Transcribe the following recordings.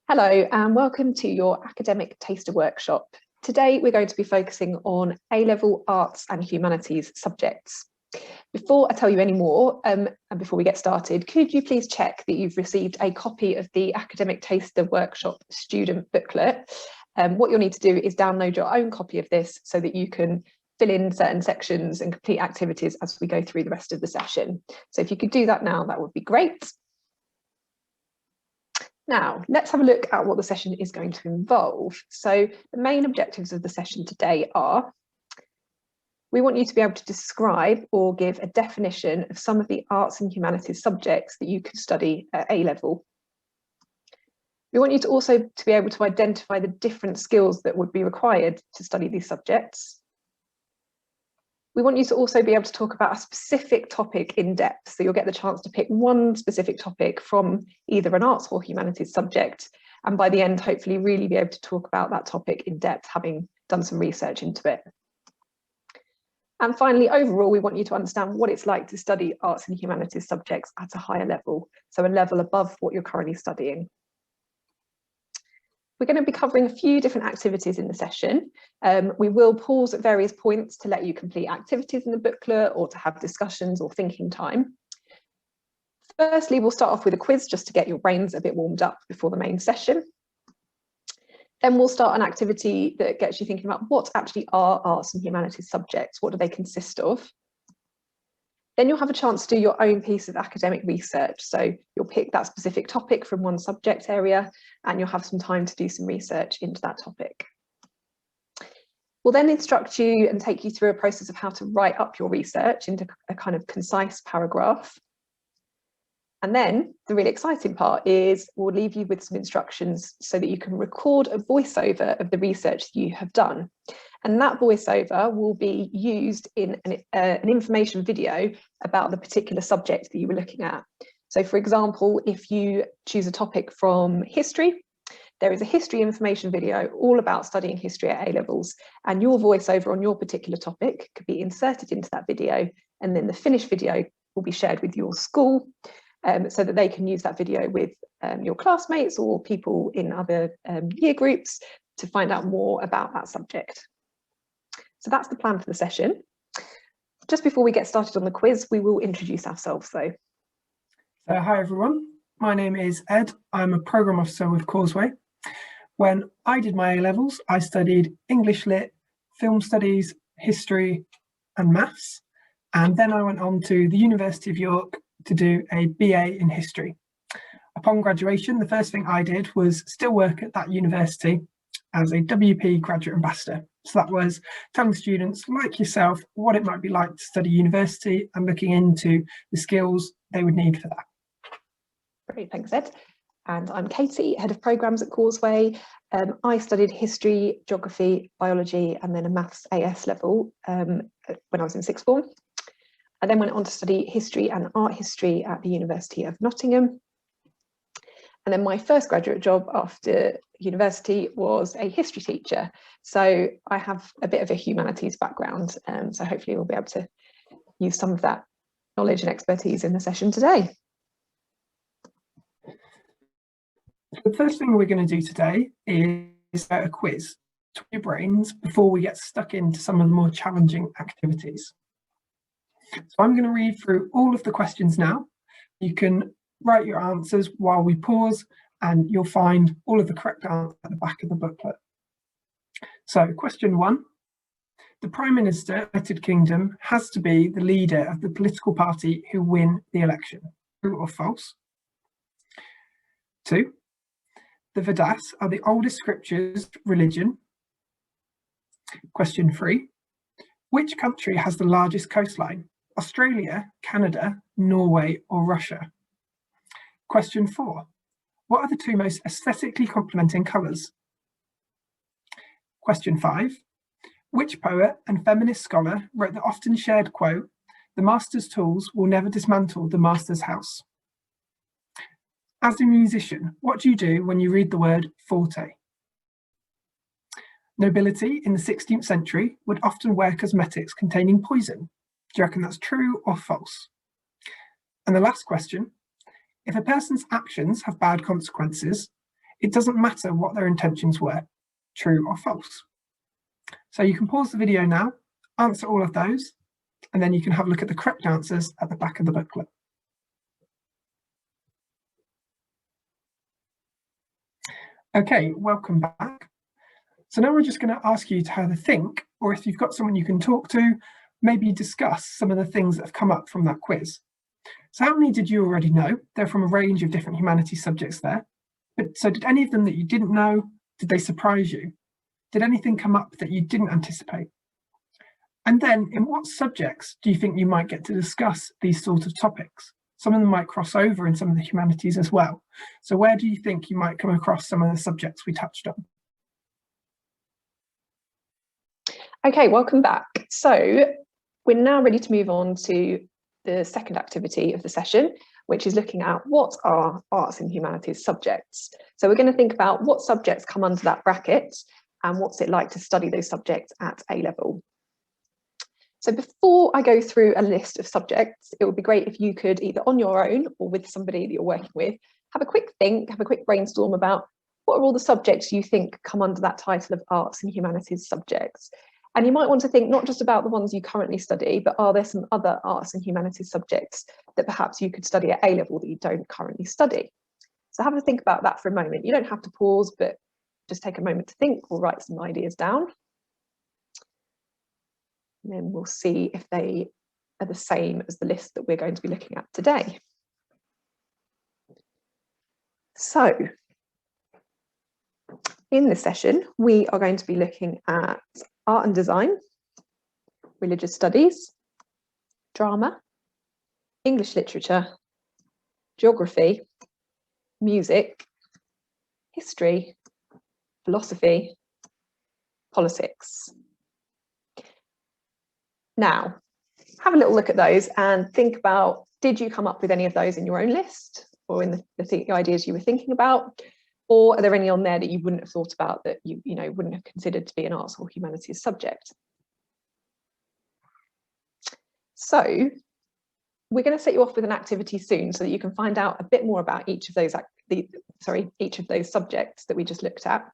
Hello and welcome to your academic taster workshop. Today we're going to be focusing on A-level arts and humanities subjects. Before I tell you any more and before we get started, could you please check that you've received a copy of the academic taster workshop student booklet? What you'll need to do is download your own copy of this so that you can fill in certain sections and complete activities as we go through the rest of the session. So if you could do that now, that would be great. Now, let's have a look at what the session is going to involve. So the main objectives of the session today are, we want you to be able to describe or give a definition of some of the arts and humanities subjects that you could study at A-level. We want you to also to be able to identify the different skills that would be required to study these subjects. We want you to also be able to talk about a specific topic in depth, so you'll get the chance to pick one specific topic from either an arts or humanities subject, and by the end, hopefully really be able to talk about that topic in depth, having done some research into it. And finally, overall, we want you to understand what it's like to study arts and humanities subjects at a higher level, so a level above what you're currently studying. We're going to be covering a few different activities in the session. We will pause at various points to let you complete activities in the booklet or to have discussions or thinking time. Firstly, we'll start off with a quiz just to get your brains a bit warmed up before the main session. Then we'll start an activity that gets you thinking about what actually are arts and humanities subjects, what do they consist of? Then you'll have a chance to do your own piece of academic research. So you'll pick that specific topic from one subject area and you'll have some time to do some research into that topic. We'll then instruct you and take you through a process of how to write up your research into a kind of concise paragraph. And then the really exciting part is we'll leave you with some instructions so that you can record a voiceover of the research that you have done. And that voiceover will be used in an information video about the particular subject that you were looking at. So for example, if you choose a topic from history, there is a history information video all about studying history at A-levels, and your voiceover on your particular topic could be inserted into that video, and then the finished video will be shared with your school so that they can use that video with your classmates or people in other year groups to find out more about that subject. So that's the plan for the session. Just before we get started on the quiz, we will introduce ourselves though. Hi everyone, my name is Ed. I'm a programme officer with Causeway. When I did my A-levels, I studied English Lit, Film Studies, History and Maths. And then I went on to the University of York to do a BA in History. Upon graduation, the first thing I did was still work at that university as a WP graduate ambassador. So that was telling students like yourself what it might be like to study university and looking into the skills they would need for that. Great, thanks Ed. And I'm Katie, Head of Programmes at Causeway. I studied history, geography, biology, and then a maths AS level when I was in sixth form. I then went on to study history and art history at the University of Nottingham. And then my first graduate job after university was a history teacher. So I have a bit of a humanities background. So hopefully we'll be able to use some of that knowledge and expertise in the session today. The first thing we're going to do today is a quiz to your brains before we get stuck into some of the more challenging activities. So I'm going to read through all of the questions now. You can write your answers while we pause and you'll find all of the correct answers at the back of the booklet. So question 1, the Prime Minister of the United Kingdom has to be the leader of the political party who win the election. True or false? 2, the Vedas are the oldest scriptures of religion. Question 3, which country has the largest coastline? Australia, Canada, Norway or Russia? Question 4, what are the two most aesthetically complementing colours? Question 5, which poet and feminist scholar wrote the often shared quote, "The master's tools will never dismantle the master's house"? As a musician, what do you do when you read the word forte? Nobility in the 16th century would often wear cosmetics containing poison. Do you reckon that's true or false? And the last question, if a person's actions have bad consequences, it doesn't matter what their intentions were, true or false. So you can pause the video now, answer all of those, and then you can have a look at the correct answers at the back of the booklet. Okay, welcome back. So now we're just going to ask you to either think, or if you've got someone you can talk to, maybe discuss some of the things that have come up from that quiz. So how many did you already know? They're from a range of different humanities subjects there. But so did any of them that you didn't know, did they surprise you? Did anything come up that you didn't anticipate? And then in what subjects do you think you might get to discuss these sort of topics? Some of them might cross over in some of the humanities as well. So where do you think you might come across some of the subjects we touched on? Okay, welcome back. So we're now ready to move on to the second activity of the session, which is looking at what are arts and humanities subjects. So we're going to think about what subjects come under that bracket and what's it like to study those subjects at A level. So before I go through a list of subjects, it would be great if you could either on your own or with somebody that you're working with, have a quick think, have a quick brainstorm about what are all the subjects you think come under that title of arts and humanities subjects. And you might want to think not just about the ones you currently study, but are there some other arts and humanities subjects that perhaps you could study at A level that you don't currently study? So have a think about that for a moment. You don't have to pause, but just take a moment to think or write some ideas down. And then we'll see if they are the same as the list that we're going to be looking at today. So in this session, we are going to be looking at art and design, religious studies, drama, English literature, geography, music, history, philosophy, politics. Now, have a little look at those and think about, did you come up with any of those in your own list or in the ideas you were thinking about? Or are there any on there that you wouldn't have thought about that you wouldn't have considered to be an arts or humanities subject? So we're going to set you off with an activity soon so that you can find out a bit more about each of those subjects that we just looked at.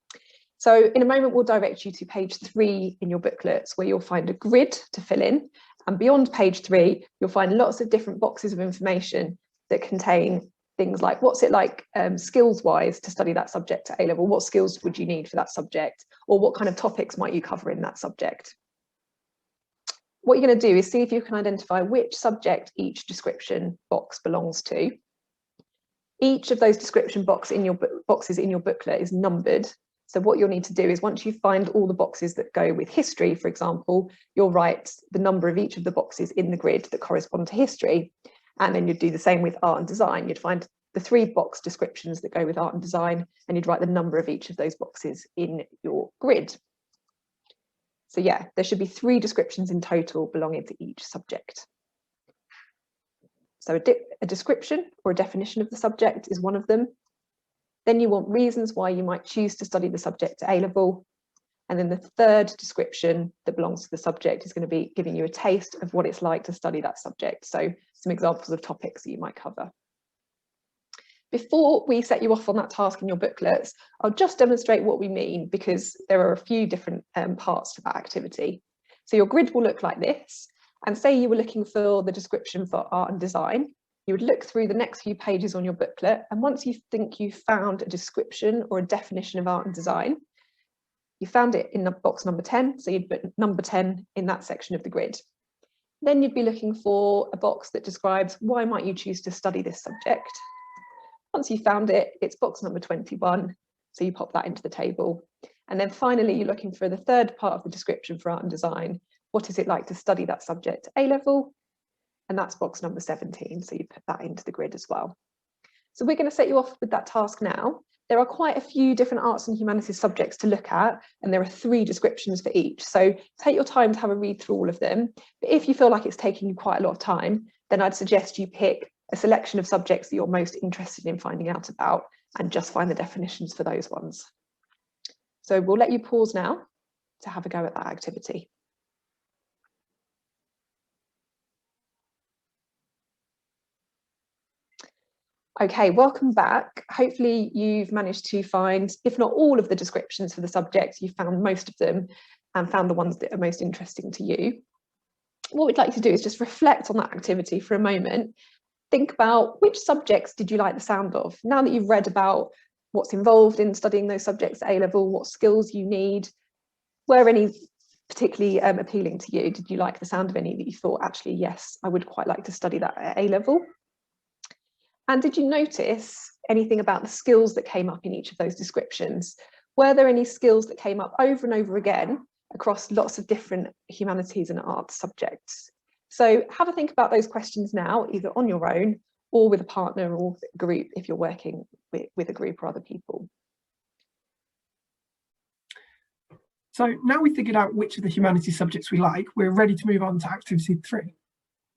So in a moment, we'll direct you to page 3 in your booklets where you'll find a grid to fill in. And beyond page 3, you'll find lots of different boxes of information that contain things like what's it like skills-wise to study that subject at A level? What skills would you need for that subject? Or what kind of topics might you cover in that subject? What you're going to do is see if you can identify which subject each description box belongs to. Each of those description boxes in your booklet is numbered. So what you'll need to do is once you find all the boxes that go with history, for example, you'll write the number of each of the boxes in the grid that correspond to history. And then you'd do the same with art and design. You'd find the 3 box descriptions that go with art and design, and you'd write the number of each of those boxes in your grid. So yeah, there should be 3 descriptions in total belonging to each subject. So a description or a definition of the subject is one of them. Then you want reasons why you might choose to study the subject at A level. And then the third description that belongs to the subject is going to be giving you a taste of what it's like to study that subject. So some examples of topics that you might cover. Before we set you off on that task in your booklets, I'll just demonstrate what we mean because there are a few different parts to that activity. So your grid will look like this. And say you were looking for the description for art and design, you would look through the next few pages on your booklet. And once you think you've found a description or a definition of art and design, you found it in the box number 10, so you'd put number 10 in that section of the grid. Then you'd be looking for a box that describes why might you choose to study this subject. Once you found it, it's box number 21, so you pop that into the table. And then finally, you're looking for the third part of the description for art and design. What is it like to study that subject at A level? And that's box number 17, so you put that into the grid as well. So we're going to set you off with that task now. There are quite a few different arts and humanities subjects to look at, and there are 3 descriptions for each. So take your time to have a read through all of them. But if you feel like it's taking you quite a lot of time, then I'd suggest you pick a selection of subjects that you're most interested in finding out about and just find the definitions for those ones. So we'll let you pause now to have a go at that activity. Okay, welcome back. Hopefully you've managed to find, if not all of the descriptions for the subjects, you've found most of them and found the ones that are most interesting to you. What we'd like to do is just reflect on that activity for a moment. Think about which subjects did you like the sound of? Now that you've read about what's involved in studying those subjects at A-level, what skills you need, were any particularly appealing to you? Did you like the sound of any that you thought, actually, yes, I would quite like to study that at A-level? And did you notice anything about the skills that came up in each of those descriptions? Were there any skills that came up over and over again across lots of different humanities and arts subjects? So have a think about those questions now, either on your own or with a partner or a group if you're working with a group or other people. So now we've figured out which of the humanities subjects we like, we're ready to move on to activity 3.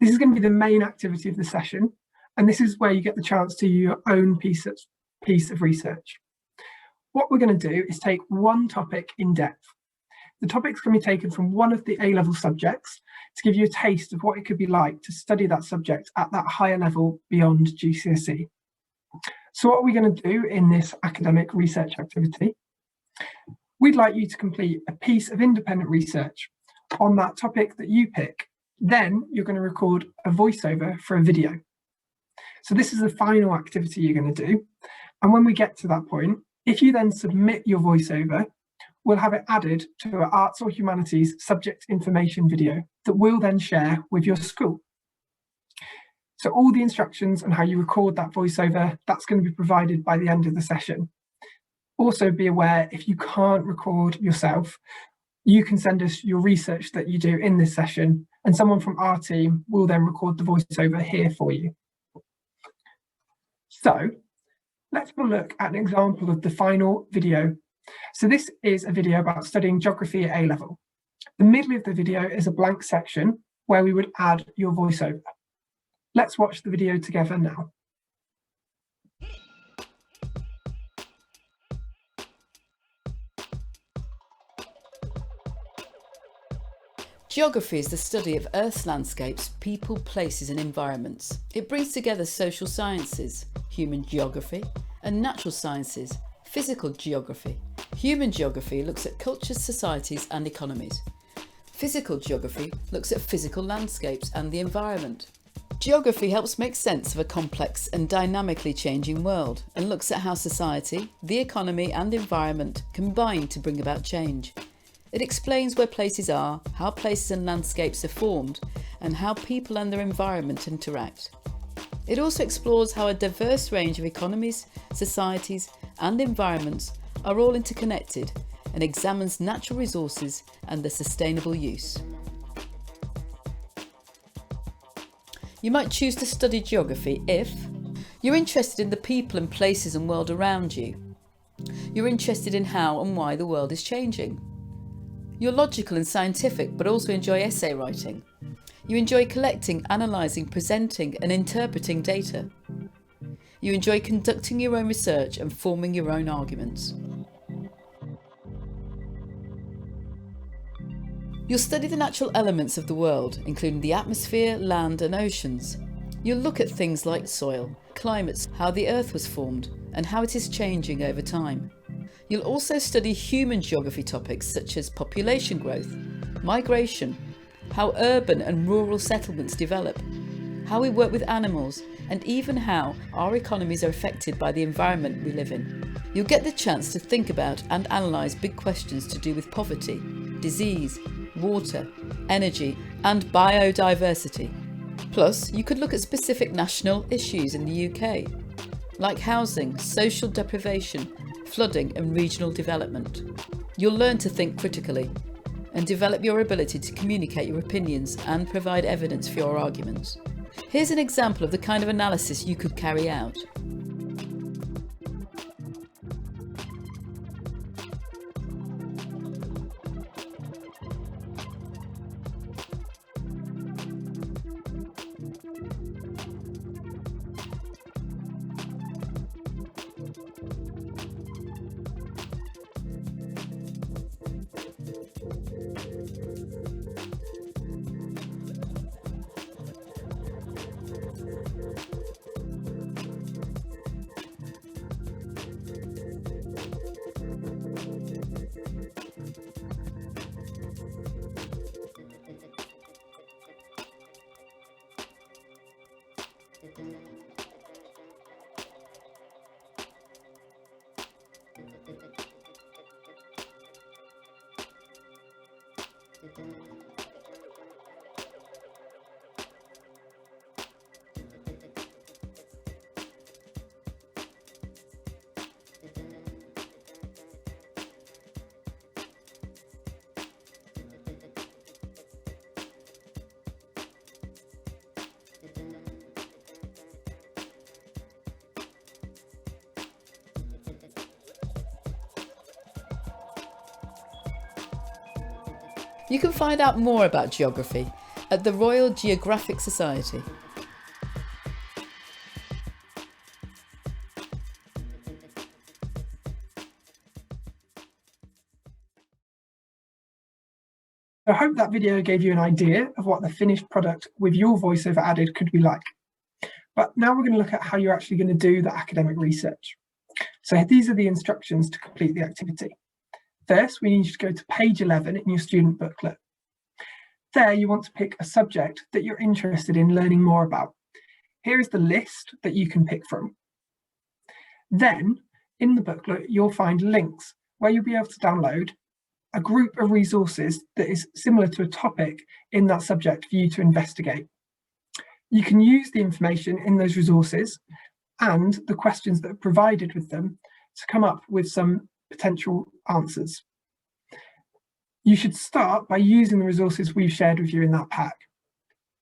This is going to be the main activity of the session, and this is where you get the chance to do your own piece of research. What we're going to do is take one topic in depth. The topics can be taken from one of the A-level subjects to give you a taste of what it could be like to study that subject at that higher level beyond GCSE. So what are we going to do in this academic research activity? We'd like you to complete a piece of independent research on that topic that you pick. Then you're going to record a voiceover for a video. So this is the final activity you're going to do. And when we get to that point, if you then submit your voiceover, we'll have it added to our arts or humanities subject information video that we'll then share with your school. So all the instructions on how you record that voiceover, that's going to be provided by the end of the session. Also be aware, if you can't record yourself, you can send us your research that you do in this session, and someone from our team will then record the voiceover here for you. So let's have a look at an example of the final video. So this is a video about studying geography at A-level. The middle of the video is a blank section where we would add your voiceover. Let's watch the video together now. Geography is the study of Earth's landscapes, people, places and environments. It brings together social sciences, human geography, and natural sciences, physical geography. Human geography looks at cultures, societies and economies. Physical geography looks at physical landscapes and the environment. Geography helps make sense of a complex and dynamically changing world and looks at how society, the economy and environment combine to bring about change. It explains where places are, how places and landscapes are formed, and how people and their environment interact. It also explores how a diverse range of economies, societies, and environments are all interconnected and examines natural resources and their sustainable use. You might choose to study geography if you're interested in the people and places and world around you. You're interested in how and why the world is changing. You're logical and scientific, but also enjoy essay writing. You enjoy collecting, analysing, presenting and interpreting data. You enjoy conducting your own research and forming your own arguments. You'll study the natural elements of the world, including the atmosphere, land and oceans. You'll look at things like soil, climates, how the earth was formed and how it is changing over time. You'll also study human geography topics such as population growth, migration, how urban and rural settlements develop, how we work with animals, and even how our economies are affected by the environment we live in. You'll get the chance to think about and analyse big questions to do with poverty, disease, water, energy, and biodiversity. Plus, you could look at specific national issues in the UK, like housing, social deprivation, flooding and regional development. You'll learn to think critically and develop your ability to communicate your opinions and provide evidence for your arguments. Here's an example of the kind of analysis you could carry out. You can find out more about geography at the Royal Geographic Society. I hope that video gave you an idea of what the finished product with your voiceover added could be like. But now we're going to look at how you're actually going to do the academic research. So these are the instructions to complete the activity. First, we need you to go to page 11 in your student booklet. There you want to pick a subject that you're interested in learning more about. Here is the list that you can pick from. Then, in the booklet, you'll find links where you'll be able to download a group of resources that is similar to a topic in that subject for you to investigate. You can use the information in those resources and the questions that are provided with them to come up with some potential answers. You should start by using the resources we've shared with you in that pack.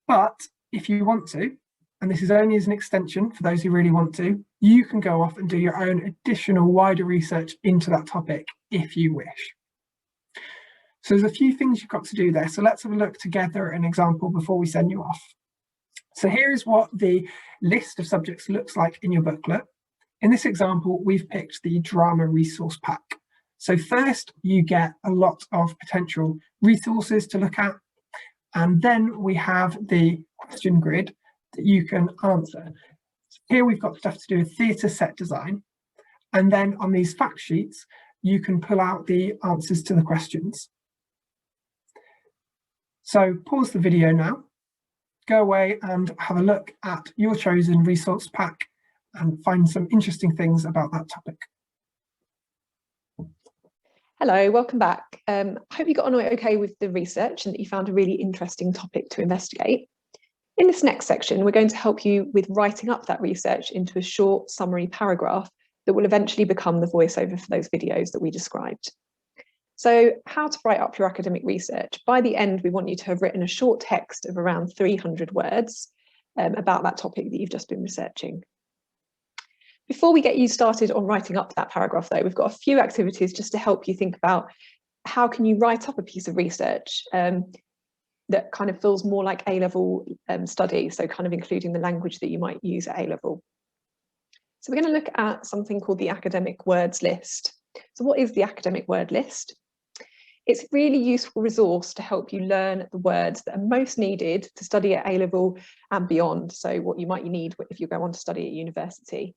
But if you want to, and this is only as an extension for those who really want to, you can go off and do your own additional wider research into that topic if you wish. So there's a few things you've got to do there. So let's have a look together at an example before we send you off. So here is what the list of subjects looks like in your booklet. In this example, we've picked the drama resource pack. So first, you get a lot of potential resources to look at, and then we have the question grid that you can answer. Here we've got stuff to do with theatre set design, and then on these fact sheets, you can pull out the answers to the questions. So pause the video now, go away and have a look at your chosen resource pack and find some interesting things about that topic. Hello, welcome back. I hope you got on okay with the research and that you found a really interesting topic to investigate. In this next section, we're going to help you with writing up that research into a short summary paragraph that will eventually become the voiceover for those videos that we described. So how to write up your academic research. By the end, we want you to have written a short text of around 300 words about that topic that you've just been researching. Before we get you started on writing up that paragraph, though, we've got a few activities just to help you think about how can you write up a piece of research that kind of feels more like A-level study, so kind of including the language that you might use at A-level. So we're going to look at something called the academic words list. So what is the academic word list? It's a really useful resource to help you learn the words that are most needed to study at A-level and beyond, so what you might need if you go on to study at university.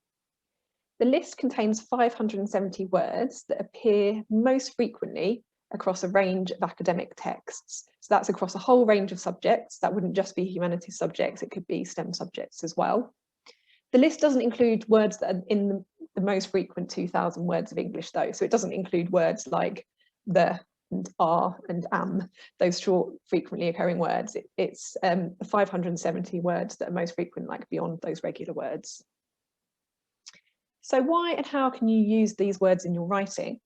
The list contains 570 words that appear most frequently across a range of academic texts. So that's across a whole range of subjects. That wouldn't just be humanities subjects, it could be STEM subjects as well. The list doesn't include words that are in the most frequent 2,000 words of English though. So it doesn't include words like the and are and am, those short frequently occurring words. It's the 570 words that are most frequent, like beyond those regular words. So why and how can you use these words in your writing?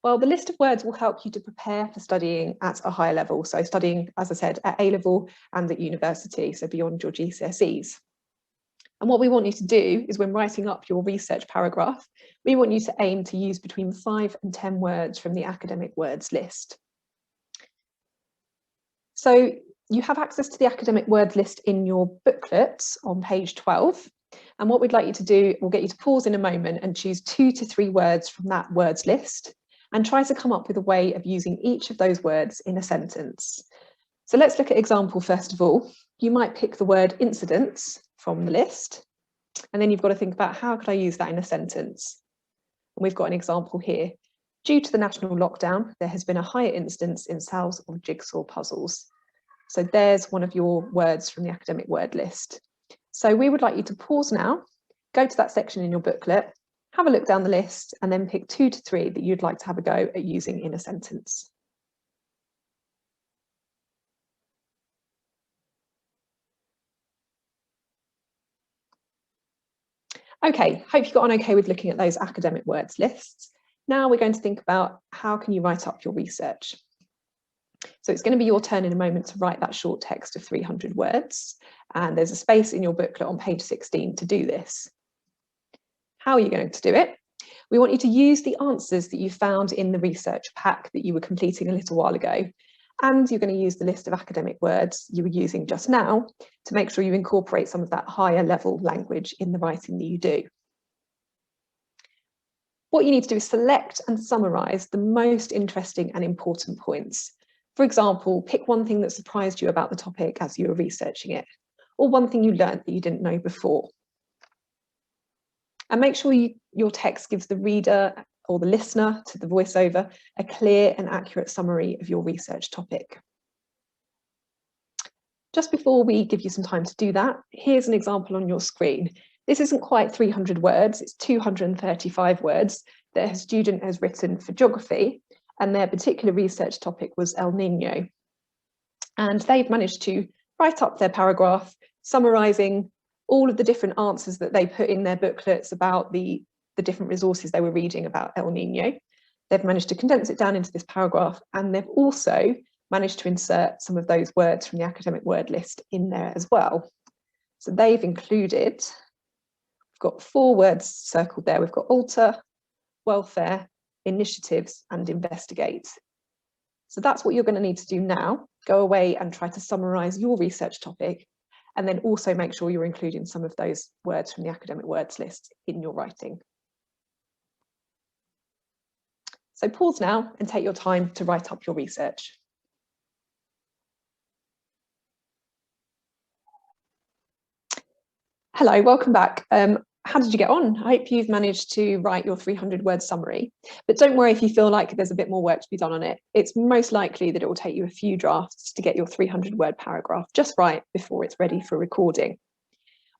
Well, the list of words will help you to prepare for studying at a higher level. So studying, as I said, at A-level and at university, so beyond your GCSEs. And what we want you to do is when writing up your research paragraph, we want you to aim to use between 5 and 10 words from the academic words list. So you have access to the academic words list in your booklet on page 12. And what we'd like you to do, we'll get you to pause in a moment and choose 2 to 3 words from that words list and try to come up with a way of using each of those words in a sentence. So let's look at example first of all. You might pick the word incidents from the list, and then you've got to think about how could I use that in a sentence? And we've got an example here. Due to the national lockdown, there has been a higher incidence in sales of jigsaw puzzles. So there's one of your words from the academic word list. So we would like you to pause now, go to that section in your booklet, Have a look down the list and then pick 2 to 3 that you'd like to have a go at using in a sentence. Okay, hope you got on okay with looking at those academic words lists. Now we're going to think about how can you write up your research. So it's going to be your turn in a moment to write that short text of 300 words, and there's a space in your booklet on page 16 to do this. How are you going to do it? We want you to use the answers that you found in the research pack that you were completing a little while ago, and you're going to use the list of academic words you were using just now to make sure you incorporate some of that higher level language in the writing that you do. What you need to do is select and summarise the most interesting and important points. For example, pick one thing that surprised you about the topic as you were researching it, or one thing you learnt that you didn't know before. And make sure your text gives the reader or the listener to the voiceover a clear and accurate summary of your research topic. Just before we give you some time to do that, here's an example on your screen. This isn't quite 300 words, it's 235 words that a student has written for geography, and their particular research topic was El Niño. And they've managed to write up their paragraph summarising all of the different answers that they put in their booklets about the different resources they were reading about El Niño. They've managed to condense it down into this paragraph, and they've also managed to insert some of those words from the academic word list in there as well. So they've included, we've got 4 words circled there. We've got alter, welfare, initiatives, and investigate. So that's what you're going to need to do now. Go away and try to summarise your research topic, and then also make sure you're including some of those words from the academic words list in your writing. So pause now and take your time to write up your research. Hello, welcome back. How did you get on? I hope you've managed to write your 300-word summary, but don't worry if you feel like there's a bit more work to be done on it. It's most likely that it will take you a few drafts to get your 300-word paragraph just right before it's ready for recording.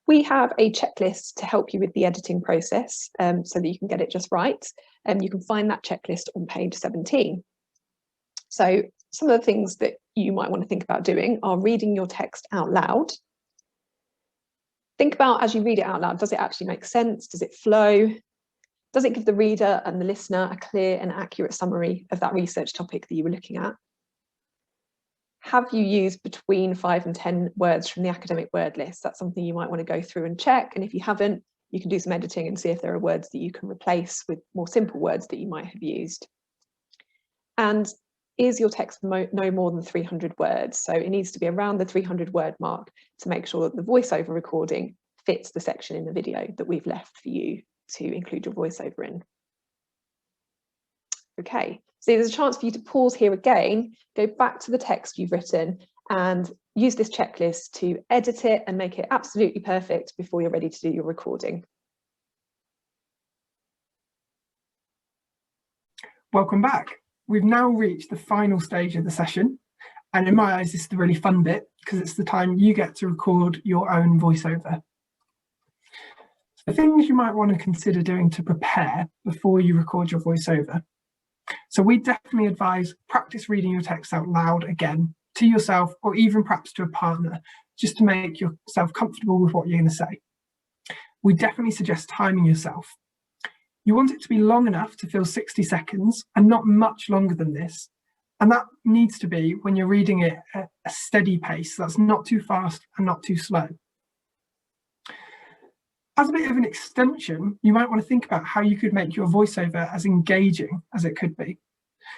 We have a checklist to help you with the editing process so that you can get it just right. You can find that checklist on page 17. So some of the things that you might want to think about doing are reading your text out loud. Think about, as you read it out loud, does it actually make sense? Does it flow? Does it give the reader and the listener a clear and accurate summary of that research topic that you were looking at? Have you used between 5 and 10 words from the academic word list? That's something you might want to go through and check. And if you haven't, you can do some editing and see if there are words that you can replace with more simple words that you might have used. And is your text no more than 300 words? So it needs to be around the 300 word mark to make sure that the voiceover recording fits the section in the video that we've left for you to include your voiceover in. Okay, so there's a chance for you to pause here again, go back to the text you've written and use this checklist to edit it and make it absolutely perfect before you're ready to do your recording. Welcome back. We've now reached the final stage of the session, and in my eyes this is the really fun bit because it's the time you get to record your own voiceover. The things you might want to consider doing to prepare before you record your voiceover. So we definitely advise practice reading your text out loud again to yourself or even perhaps to a partner, just to make yourself comfortable with what you're going to say. We definitely suggest timing yourself. You want it to be long enough to fill 60 seconds and not much longer than this. And that needs to be when you're reading it at a steady pace. That's not too fast and not too slow. As a bit of an extension, you might want to think about how you could make your voiceover as engaging as it could be.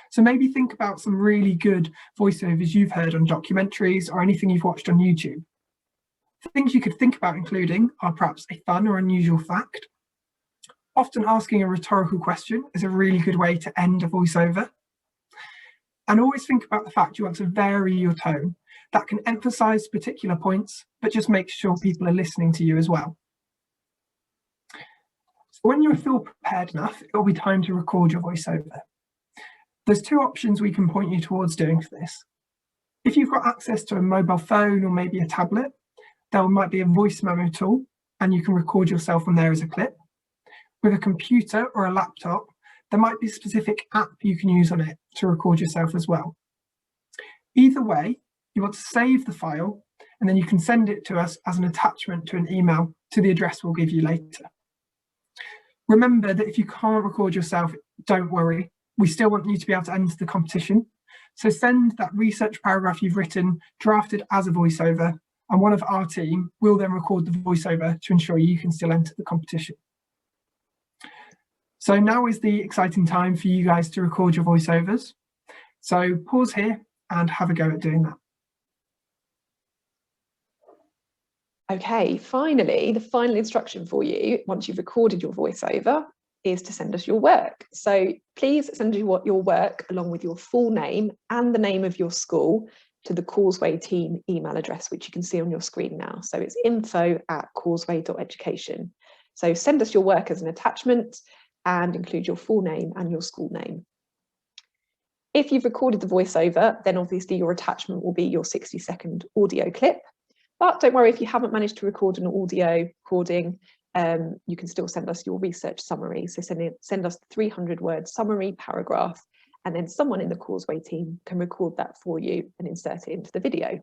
So maybe think about some really good voiceovers you've heard on documentaries or anything you've watched on YouTube. Things you could think about including are perhaps a fun or unusual fact. Often asking a rhetorical question is a really good way to end a voiceover. And always think about the fact you want to vary your tone. That can emphasize particular points, but just make sure people are listening to you as well. So when you feel prepared enough, it'll be time to record your voiceover. There's 2 options we can point you towards doing for this. If you've got access to a mobile phone or maybe a tablet, there might be a voice memo tool and you can record yourself on there as a clip. With a computer or a laptop, there might be a specific app you can use on it to record yourself as well. Either way, you want to save the file and then you can send it to us as an attachment to an email to the address we'll give you later. Remember that if you can't record yourself, don't worry. We still want you to be able to enter the competition. So send that research paragraph you've written, drafted as a voiceover, and one of our team will then record the voiceover to ensure you can still enter the competition. So now is the exciting time for you guys to record your voiceovers. So pause here and have a go at doing that. Okay, finally, the final instruction for you, once you've recorded your voiceover, is to send us your work. So please send your work along with your full name and the name of your school to the Causeway team email address, which you can see on your screen now. So it's info@causeway.education. So send us your work as an attachment and include your full name and your school name. If you've recorded the voiceover, then obviously your attachment will be your 60-second audio clip. But don't worry if you haven't managed to record an audio recording, you can still send us your research summary. So send us the 300-word summary paragraph, and then someone in the Causeway team can record that for you and insert it into the video.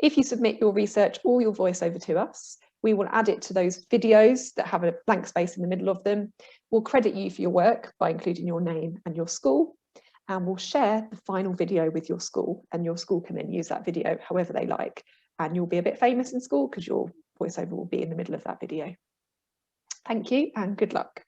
If you submit your research or your voiceover to us, we will add it to those videos that have a blank space in the middle of them. We'll credit you for your work by including your name and your school, and we'll share the final video with your school, and your school can then use that video however they like, and you'll be a bit famous in school because your voiceover will be in the middle of that video. Thank you and good luck.